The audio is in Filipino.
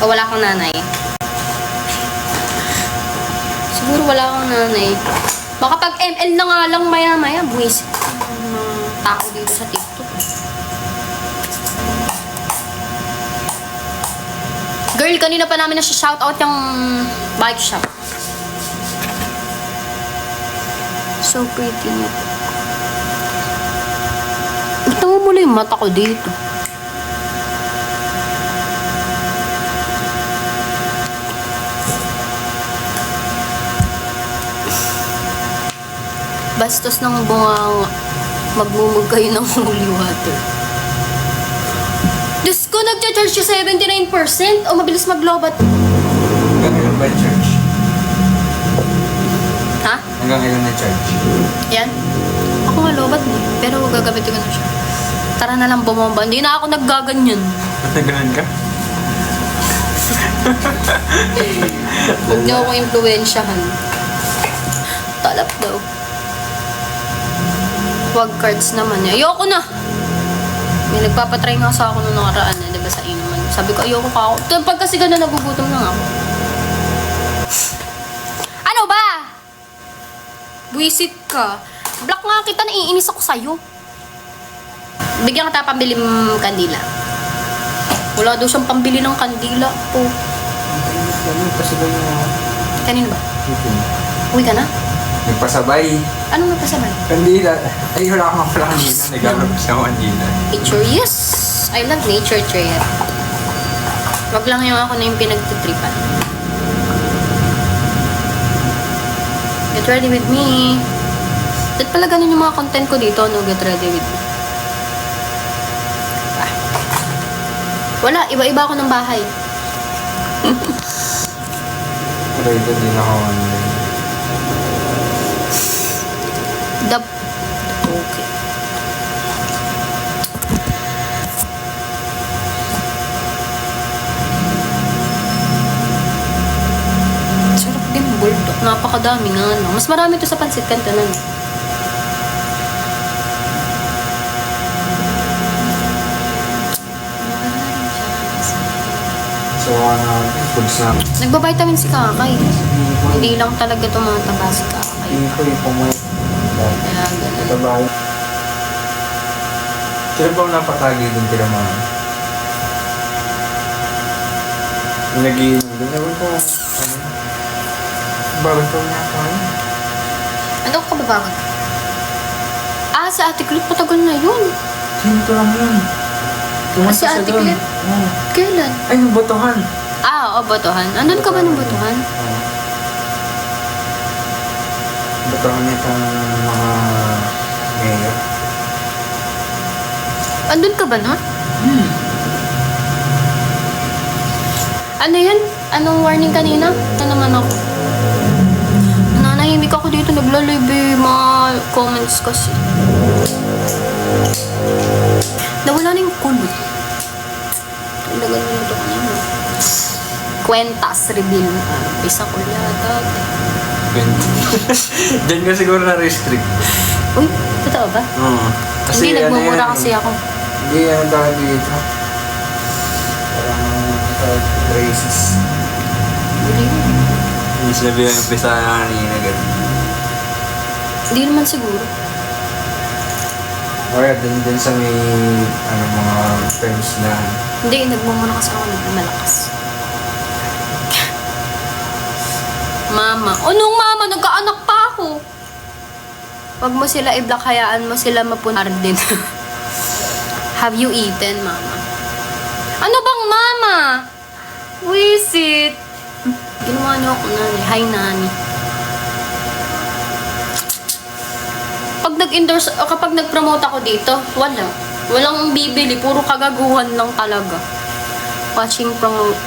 O wala kang nanay? Siguro wala kang nanay. Baka pag ML na nga lang maya-maya, buwisit ng tao dito sa TikTok. Girl, kanina pa namin na-shoutout yung bike shop. So pretty niya. Ito mo yung mata ko dito. Bastos ng bunga, magmumug kayo ng holy water. Diyos ko, nagcha-charge yung 79% o mabilis maglobat. Hanggang ilan ba yung charge? Ha? Hanggang ilan na charge? Yan. Ako nga lobat eh. Pero gagamitin ko na siya. Tara na lang bumomba. Hindi na ako naggaganyan. Ba't na ganun ka? Huwag niyo ako impluwensyahan. Talap daw. Huwag cards naman niya. Ayoko na! May nagpapatry nga sa ako nung nakaraan eh, diba sa inuman. Sabi ko, ayoko ka ako. Pag kasi gano'n, nagugutom na nga ako. Ano ba? Buisit ka. Block nga kita, naiinis ako sa'yo. Bigyan kita pambili kandila. Wala daw siyang pambili ng kandila po. Kasi ba yung... Kanino ba? Uwi ka na? Nagpasabay. Anong nagpasabay? Kandila. Ay, wala akong pala kanina. Naglalabas sa kandila. Nature, yes! I love nature trip. Wag lang yung ako na yung pinagtitripan. Get ready with me. Dahil pala ganun yung mga content ko dito, no? Get ready with me. Ah. Wala, iba-iba ako ng bahay. Pero ito din ako online. Okay. Sarap din bulldog. Napakadami nga lang. Mas marami to sa Pansit Canton. So, foods na. Nagba-vitamin si Kakay. Hindi lang talaga tumataba si Kakay. Hindi ko yung pumayat. Kaya ganun. Sa bahay. Sino ba napatagi din kila mga? Nag-iinom din. Ewan ko. Bago ko niya ako. Ano ka ba bago? Ah, si Ate Clip, patagal na yun. Sino ko lang yun? Si Ate Clip? Oo. Kailan? Ay, yung botohan. Ah, oo, botohan. Andun ka ba ng botohan? Oo. Botohan niya itong mga mayor. Andun ka ba na? Ano yun? Anong warning kanina? Ano naman ako? Nanahimik ako dito, naglalive mga comments kasi. Nawala na yung kulot. Talagang nyo ito kanina. Kwentas reveal. Isa ko yata. Diyan ka siguro na-restrict. Uy, totoo ba? Oo. Hindi, nagmumura kasi ako. Hindi, ano dahil dito. Parang racist. Hindi. Hindi sinabi yung umpisa na kanina gano'n. Hindi naman siguro. Or din sa may mga friends na Hindi, nagmumura kasi ako ng malakas. Mama. Anong mama? Nagkaanak pa ako. Wag mo sila i-block, hayaan mo sila mapunar din. Have you eaten, mama? Ano bang mama? Wisit. Ginawa niyo ako, nani. Hi, nani. Pag nag-endorse, o kapag nag-promote ako dito, wala. Walang bibili. Puro kagaguhan lang talaga. Watching promote.